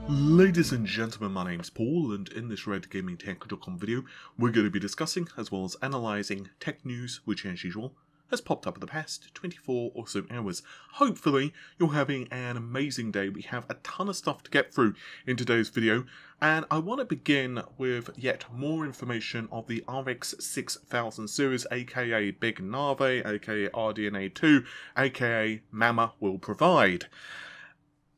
Ladies and gentlemen, my name's Paul, and in this RedGamingTech.com video, we're going to be discussing as well as analysing tech news, which as usual has popped up in the past 24 or so hours. Hopefully, you're having an amazing day. We have a ton of stuff to get through in today's video, and I want to begin with yet more information of the RX 6000 series, aka Big Navi, aka RDNA 2, aka Mama will provide.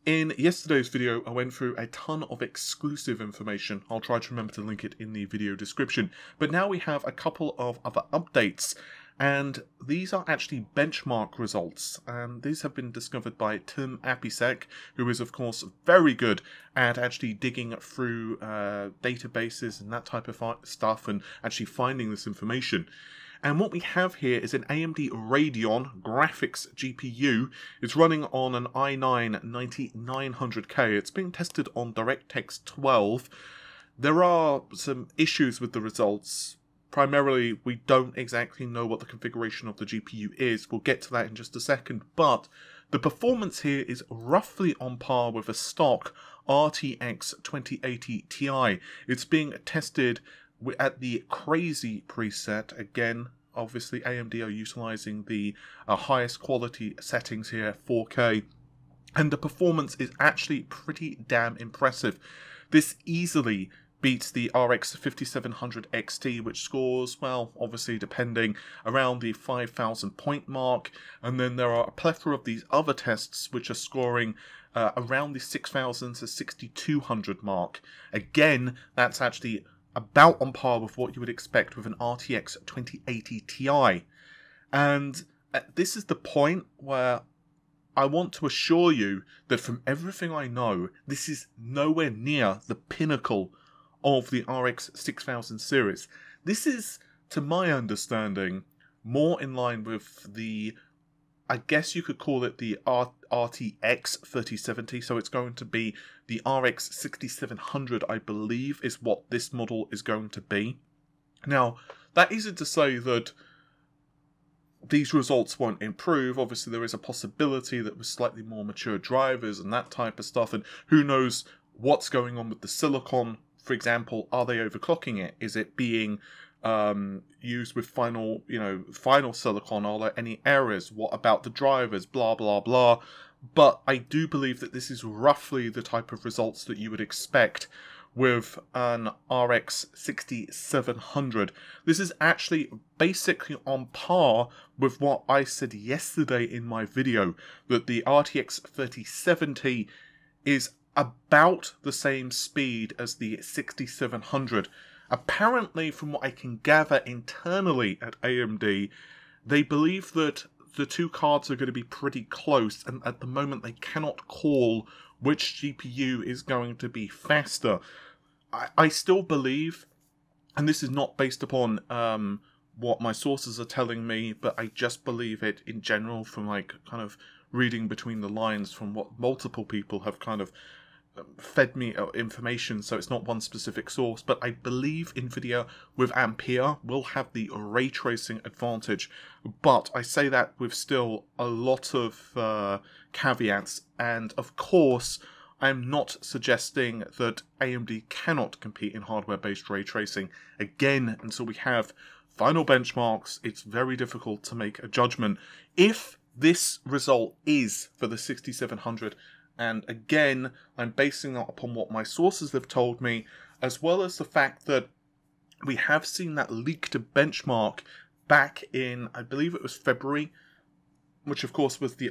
In yesterday's video, I went through a ton of exclusive information. I'll try to remember to link it in the video description. But now we have a couple of other updates, and these are actually benchmark results. And these have been discovered by Tim Apisek, who is of course very good at actually digging through databases and that type of stuff and actually finding this information. And what we have here is an AMD Radeon graphics GPU. It's running on an i9 9900K. It's being tested on DirectX 12. There are some issues with the results. Primarily, we don't exactly know what the configuration of the GPU is. We'll get to that in just a second. But the performance here is roughly on par with a stock RTX 2080 Ti. It's being tested at the crazy preset. Again, obviously AMD are utilizing the highest quality settings here, 4K, and the performance is actually pretty damn impressive. This easily beats the RX 5700 XT, which scores, well, obviously depending, around the 5,000 point mark, and then there are a plethora of these other tests which are scoring around the 6,000 to 6,200 mark. Again, that's actually about on par with what you would expect with an RTX 2080 Ti. And this is the point where I want to assure you that from everything I know, this is nowhere near the pinnacle of the RX 6000 series. This is, to my understanding, more in line with the, I guess you could call it the RTX 3070, so it's going to be the RX 6700, I believe, is what this model is going to be. Now, that isn't to say that these results won't improve. Obviously, there is a possibility that with slightly more mature drivers and that type of stuff, and who knows what's going on with the silicon. For example, are they overclocking it? Is it being used with final silicon? Are there any errors? What about the drivers? Blah, blah, blah. But I do believe that this is roughly the type of results that you would expect with an RX 6700. This is actually basically on par with what I said yesterday in my video, that the RTX 3070 is about the same speed as the 6700. Apparently, from what I can gather internally at AMD, they believe that the two cards are going to be pretty close, and at the moment they cannot call which GPU is going to be faster. I still believe, and this is not based upon what my sources are telling me, but I just believe it in general from like kind of reading between the lines from what multiple people have kind of fed me information, so it's not one specific source, but I believe Nvidia with Ampere will have the ray tracing advantage. But I say that with still a lot of caveats, and of course I'm not suggesting that AMD cannot compete in hardware-based ray tracing. Again, until we have final benchmarks, it's very difficult to make a judgment. If this result is for the 6700, and again, I'm basing that upon what my sources have told me, as well as the fact that we have seen that leaked benchmark back in, I believe it was February, which of course was the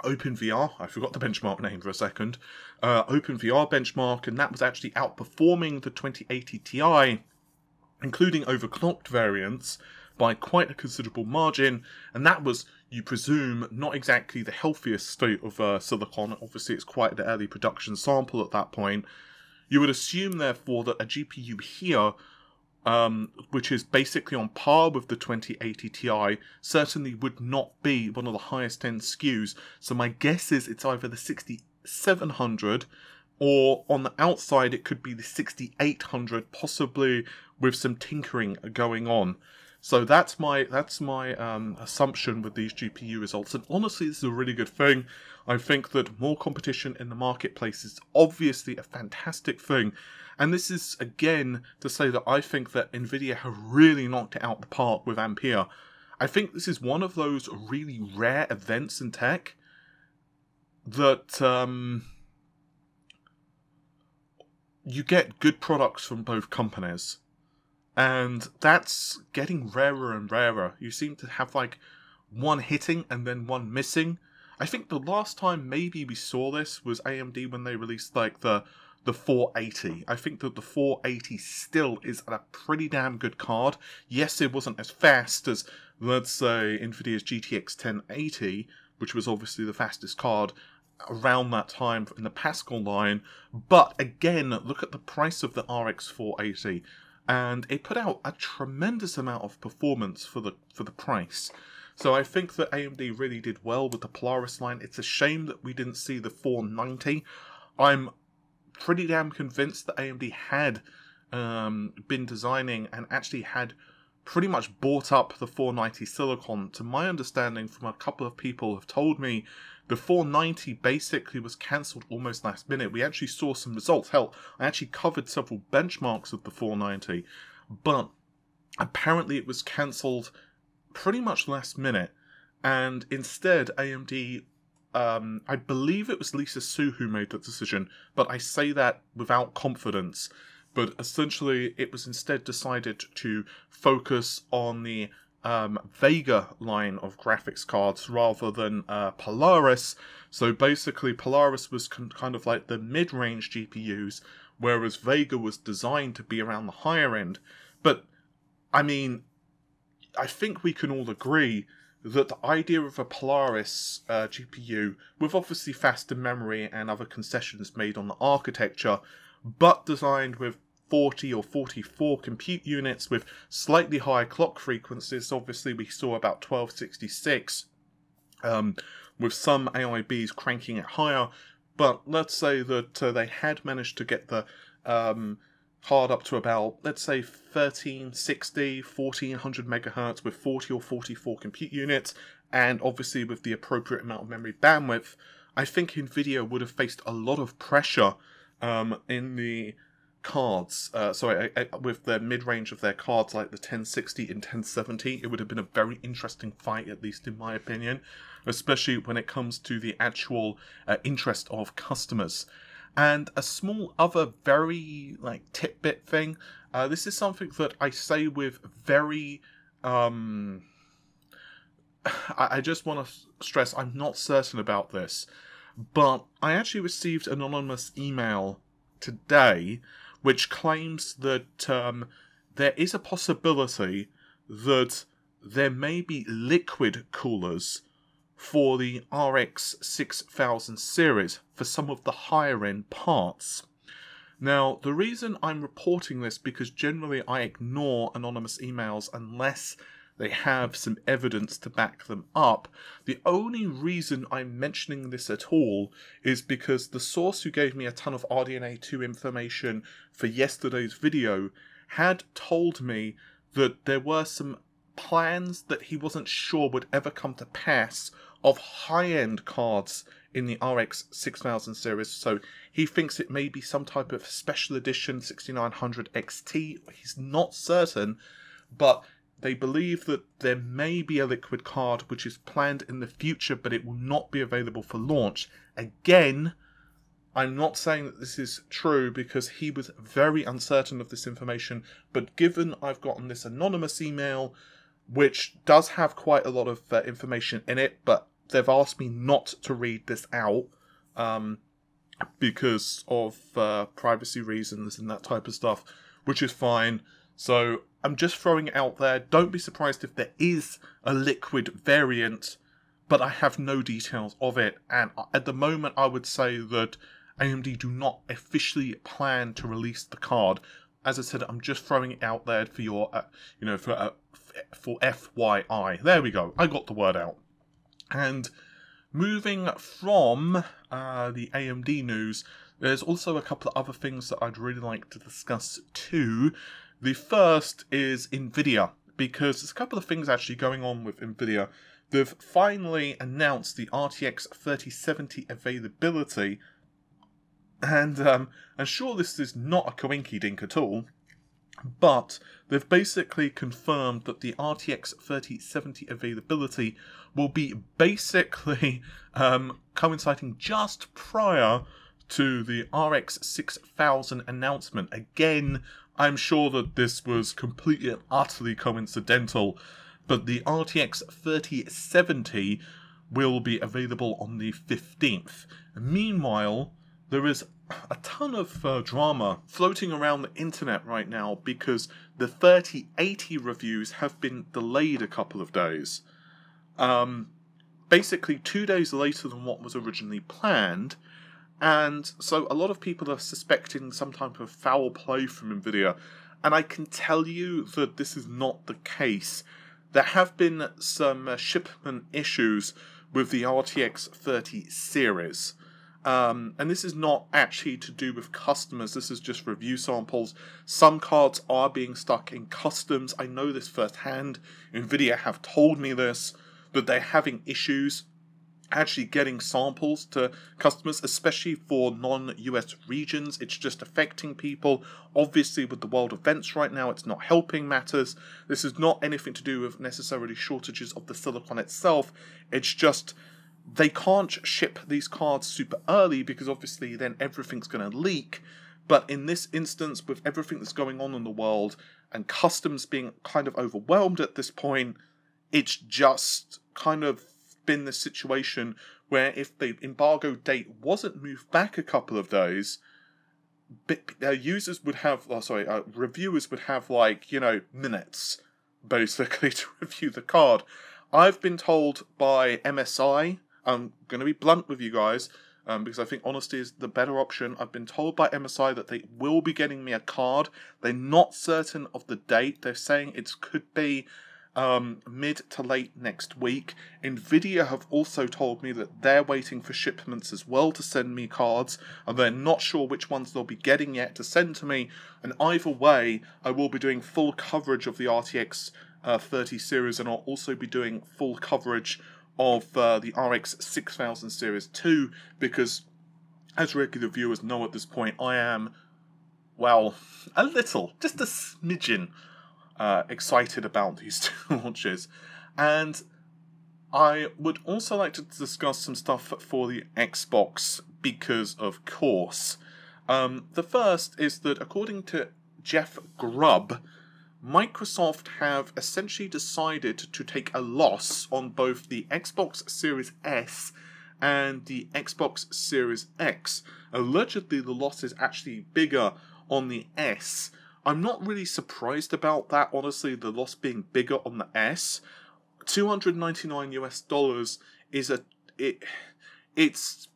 OpenVR. I forgot the benchmark name for a second. OpenVR benchmark, and that was actually outperforming the 2080 Ti, including overclocked variants, by quite a considerable margin, and that was, you presume, not exactly the healthiest state of silicon. Obviously, it's quite an early production sample at that point. You would assume, therefore, that a GPU here, which is basically on par with the 2080 Ti, certainly would not be one of the highest end SKUs. So my guess is it's either the 6700, or on the outside it could be the 6800, possibly with some tinkering going on. So that's my assumption with these GPU results, and honestly, this is a really good thing. I think that more competition in the marketplace is obviously a fantastic thing. And this is, again, to say that I think that Nvidia have really knocked it out the park with Ampere. I think this is one of those really rare events in tech that you get good products from both companies. And that's getting rarer and rarer. You seem to have like one hitting and then one missing. I think the last time maybe we saw this was AMD when they released like the 480. I think that the 480 still is a pretty damn good card. Yes, it wasn't as fast as, let's say, Nvidia's GTX 1080, which was obviously the fastest card around that time in the Pascal line. But again, look at the price of the RX 480. And it put out a tremendous amount of performance for the price. So I think that AMD really did well with the Polaris line. It's a shame that we didn't see the 490. I'm pretty damn convinced that AMD had been designing and actually had pretty much bought up the 490 silicon. To my understanding, from a couple of people have told me, the 490 basically was cancelled almost last minute. We actually saw some results. Hell, I actually covered several benchmarks of the 490, but apparently it was cancelled pretty much last minute. And instead, AMD, I believe it was Lisa Su who made that decision, but I say that without confidence. But essentially, it was instead decided to focus on the Vega line of graphics cards rather than Polaris. So basically Polaris was kind of like the mid-range GPUs, whereas Vega was designed to be around the higher end. But I mean, I think we can all agree that the idea of a Polaris GPU, with obviously faster memory and other concessions made on the architecture, but designed with 40 or 44 compute units with slightly higher clock frequencies. Obviously, we saw about 1266, with some AIBs cranking it higher. But let's say that they had managed to get the card up to about, let's say, 1360, 1400 megahertz with 40 or 44 compute units, and obviously with the appropriate amount of memory bandwidth. I think Nvidia would have faced a lot of pressure in the cards, with the mid-range of their cards, like the 1060 and 1070. It would have been a very interesting fight, at least in my opinion, especially when it comes to the actual interest of customers. And a small other very tidbit thing, this is something that I say with very I just want to stress, I'm not certain about this, but I actually received an anonymous email today which claims that there is a possibility that there may be liquid coolers for the RX 6000 series for some of the higher end parts. Now, the reason I'm reporting this, because generally I ignore anonymous emails unless they have some evidence to back them up. The only reason I'm mentioning this at all is because the source who gave me a ton of RDNA 2 information for yesterday's video had told me that there were some plans that he wasn't sure would ever come to pass of high-end cards in the RX 6000 series. So he thinks it may be some type of special edition 6900 XT. He's not certain, but they believe that there may be a liquid card which is planned in the future, but it will not be available for launch. Again, I'm not saying that this is true because he was very uncertain of this information, but given I've gotten this anonymous email, which does have quite a lot of information in it, but they've asked me not to read this out because of privacy reasons and that type of stuff, which is fine. So I'm just throwing it out there. Don't be surprised if there is a liquid variant, but I have no details of it. And at the moment, I would say that AMD do not officially plan to release the card. As I said, I'm just throwing it out there for your, for FYI. There we go. I got the word out. And moving from the AMD news, there's also a couple of other things that I'd really like to discuss too. The first is Nvidia, because there's a couple of things actually going on with Nvidia. they've finally announced the RTX 3070 availability, and I'm sure this is not a coinky-dink at all, but they've basically confirmed that the RTX 3070 availability will be basically coinciding just prior to the RX 6000 announcement. Again, I'm sure that this was completely and utterly coincidental, but the RTX 3070 will be available on the 15th. Meanwhile, there is a ton of drama floating around the internet right now because the 3080 reviews have been delayed a couple of days. Basically 2 days later than what was originally planned, and so a lot of people are suspecting some type of foul play from Nvidia, and I can tell you that this is not the case. There have been some shipment issues with the RTX 30 series. And this is not actually to do with customers, this is just review samples. Some cards are being stuck in customs. I know this firsthand. Nvidia have told me this, that they're having issues actually getting samples to customers, especially for non-US regions. It's just affecting people. Obviously, with the world events right now, it's not helping matters. This is not anything to do with necessarily shortages of the silicon itself. It's just they can't ship these cards super early because obviously then everything's going to leak. But in this instance, with everything that's going on in the world and customs being kind of overwhelmed at this point, it's just kind of been the situation where if the embargo date wasn't moved back a couple of days, users would have, reviewers would have minutes basically to review the card. I've been told by MSI, I'm going to be blunt with you guys, because I think honesty is the better option. I've been told by MSI that they will be getting me a card. They're not certain of the date. They're saying it could be mid to late next week. Nvidia have also told me that they're waiting for shipments as well to send me cards, and they're not sure which ones they'll be getting yet to send to me. And either way, I will be doing full coverage of the RTX 30 series, and I'll also be doing full coverage of the RX 6000 series too, because as regular viewers know at this point, I am, well, a little, just a smidgen excited about these two launches. And I would also like to discuss some stuff for the Xbox because, of course, the first is that according to Jeff Grubb, Microsoft have essentially decided to take a loss on both the Xbox Series S and the Xbox Series X. Allegedly, the loss is actually bigger on the S. I'm not really surprised about that, honestly, the loss being bigger on the S. $299 US is it's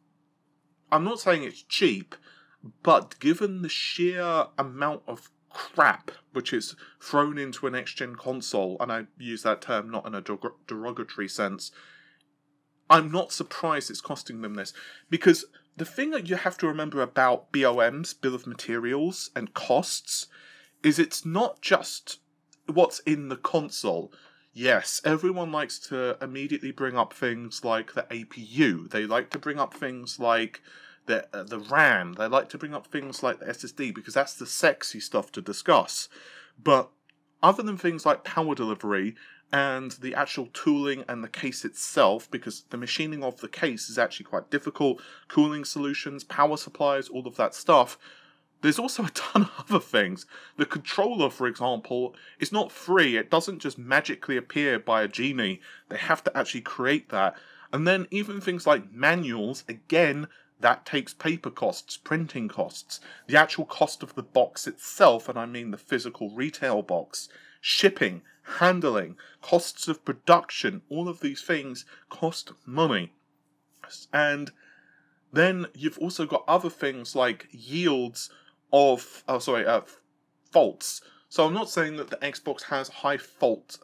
I'm not saying it's cheap, but given the sheer amount of crap which is thrown into a next-gen console, and I use that term not in a derogatory sense, I'm not surprised it's costing them this. Because the thing that you have to remember about BOMs, Bill of Materials, and costs, is it's not just what's in the console. Yes, everyone likes to immediately bring up things like the APU. They like to bring up things like the RAM. They like to bring up things like the SSD because that's the sexy stuff to discuss. But other than things like power delivery and the actual tooling and the case itself, because the machining of the case is actually quite difficult, cooling solutions, power supplies, all of that stuff, there's also a ton of other things. The controller, for example, is not free. It doesn't just magically appear by a genie. They have to actually create that. And then even things like manuals, again, that takes paper costs, printing costs, the actual cost of the box itself, and I mean the physical retail box, shipping, handling, costs of production, all of these things cost money. And then you've also got other things like yields of, faults. So I'm not saying that the Xbox has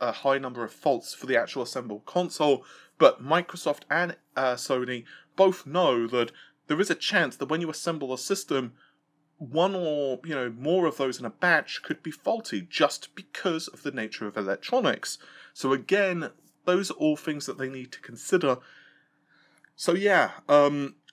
a high number of faults for the actual assembled console, but Microsoft and Sony both know that there is a chance that when you assemble a system, one or more of those in a batch could be faulty just because of the nature of electronics. So again, those are all things that they need to consider. So yeah,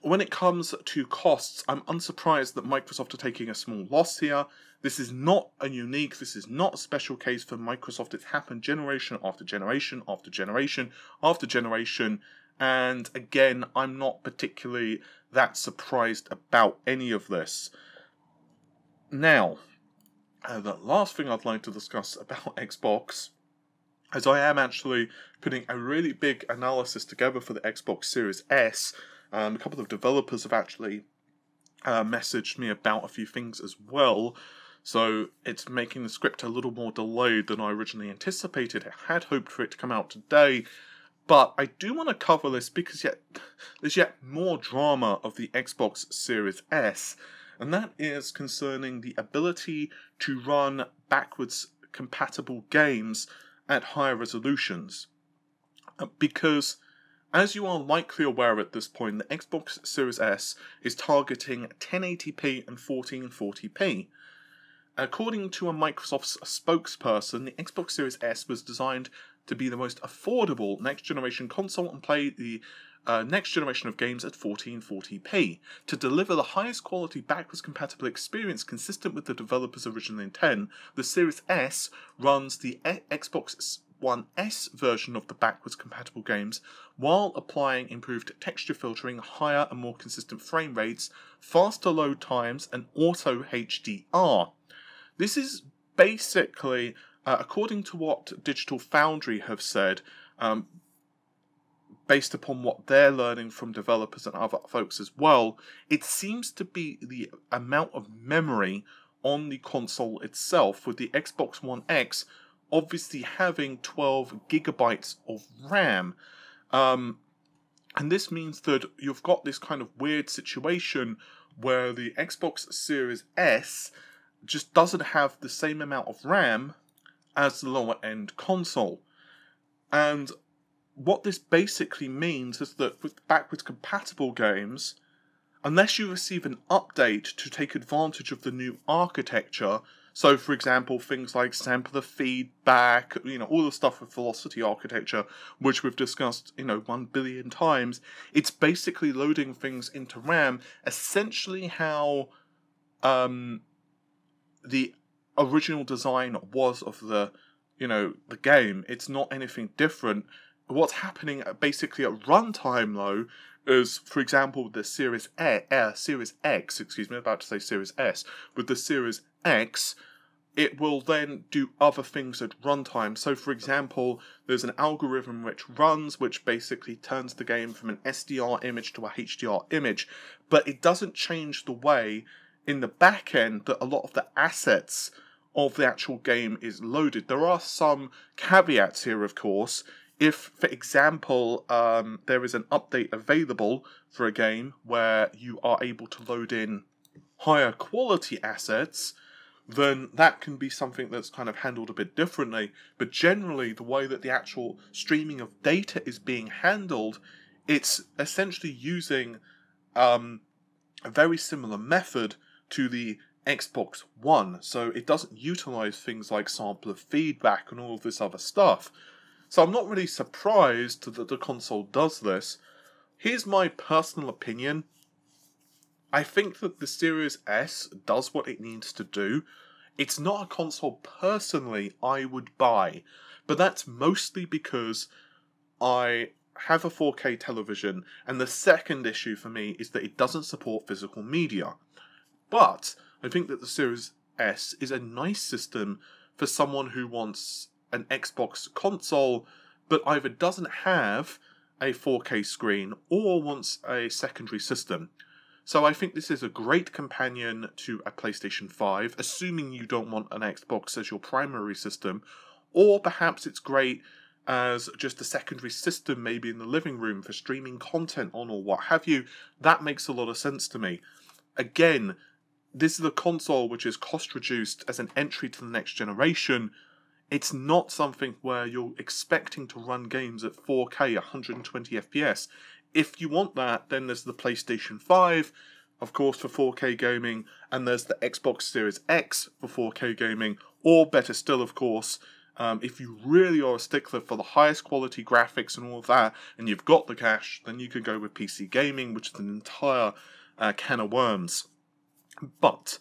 when it comes to costs, I'm unsurprised that Microsoft are taking a small loss here. This is not this is not a special case for Microsoft. It's happened generation after generation after generation after generation. And again, I'm not particularly that surprised about any of this. Now, the last thing I'd like to discuss about Xbox, as I am actually putting a really big analysis together for the Xbox Series S. A couple of developers have actually messaged me about a few things as well, so it's making the script a little more delayed than I originally anticipated. I had hoped for it to come out today, but I do want to cover this because there's yet more drama of the Xbox Series S, and that is concerning the ability to run backwards compatible games at higher resolutions. Because, as you are likely aware at this point, the Xbox Series S is targeting 1080p and 1440p. According to a Microsoft spokesperson, the Xbox Series S was designed to be the most affordable next-generation console and play the next generation of games at 1440p. To deliver the highest quality backwards compatible experience consistent with the developer's original intent, the Series S runs the Xbox One S version of the backwards compatible games while applying improved texture filtering, higher and more consistent frame rates, faster load times, and auto HDR. This is basically, according to what Digital Foundry have said, based upon what they're learning from developers and other folks as well, it seems to be the amount of memory on the console itself, with the Xbox One X obviously having 12 gigabytes of RAM. And this means that you've got this kind of weird situation where the Xbox Series S just doesn't have the same amount of RAM as the lower end console. And what this basically means is that with backwards compatible games, unless you receive an update to take advantage of the new architecture, so for example things like sampler feedback, all the stuff with velocity architecture, which we've discussed 1 billion times, it's basically loading things into RAM, essentially how the original design was of the game. It's not anything different. What's happening basically at runtime though is, for example, the Series X, excuse me, I'm about to say Series S, with the Series X, it will then do other things at runtime. So for example, there's an algorithm which runs, which basically turns the game from an SDR image to a HDR image, but it doesn't change the way in the back end that a lot of the assets of the actual game is loaded. There are some caveats here, of course. If, for example, there is an update available for a game where you are able to load in higher quality assets, then that can be something that's kind of handled a bit differently. But generally, the way that the actual streaming of data is being handled, it's essentially using a very similar method to the Xbox One. So it doesn't utilize things like sampler feedback and all of this other stuff. So I'm not really surprised that the console does this. Here's my personal opinion. I think that the Series S does what it needs to do. It's not a console personally I would buy, but that's mostly because I have a 4K television, and the second issue for me is that it doesn't support physical media. But I think that the Series S is a nice system for someone who wants an Xbox console, but either doesn't have a 4K screen or wants a secondary system. So I think this is a great companion to a PlayStation 5, assuming you don't want an Xbox as your primary system, or perhaps it's great as just a secondary system maybe in the living room for streaming content on or what have you. That makes a lot of sense to me. Again, this is a console which is cost reduced as an entry to the next generation. It's not something where you're expecting to run games at 4K 120 FPS. If you want that, then there's the PlayStation 5, of course, for 4K gaming, and there's the Xbox Series X for 4K gaming, or better still, of course, If you really are a stickler for the highest quality graphics and all of that, and you've got the cash, then you could go with PC gaming, which is an entire can of worms. But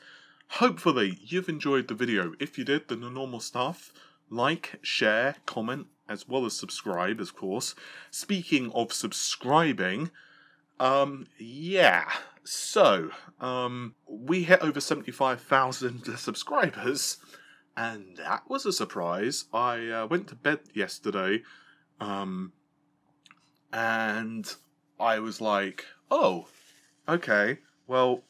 hopefully you've enjoyed the video. If you did, then the normal stuff: like, share, comment, as well as subscribe, of course. Speaking of subscribing, yeah, so, we hit over 75,000 subscribers, and that was a surprise. I went to bed yesterday, and I was like, oh, okay, well,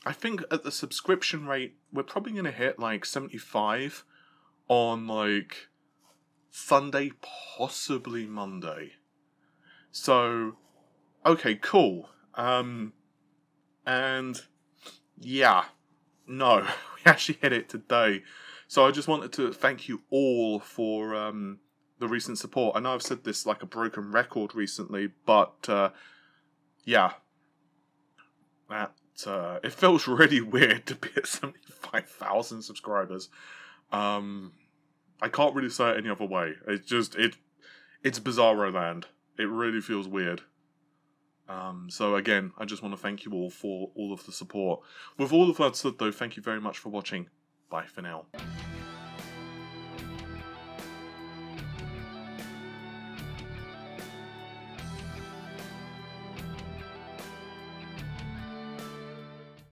I think at the subscription rate, we're probably going to hit like 75 on like Sunday, possibly Monday. So, okay, cool. And yeah, no, we actually hit it today. So I just wanted to thank you all for the recent support. I know I've said this like a broken record recently, but yeah, that it feels really weird to be at 75,000 subscribers. I can't really say it any other way. It's just it's bizarro land. It really feels weird. So again, I just want to thank you all for all of the support. With all of that said though, thank you very much for watching. Bye for now.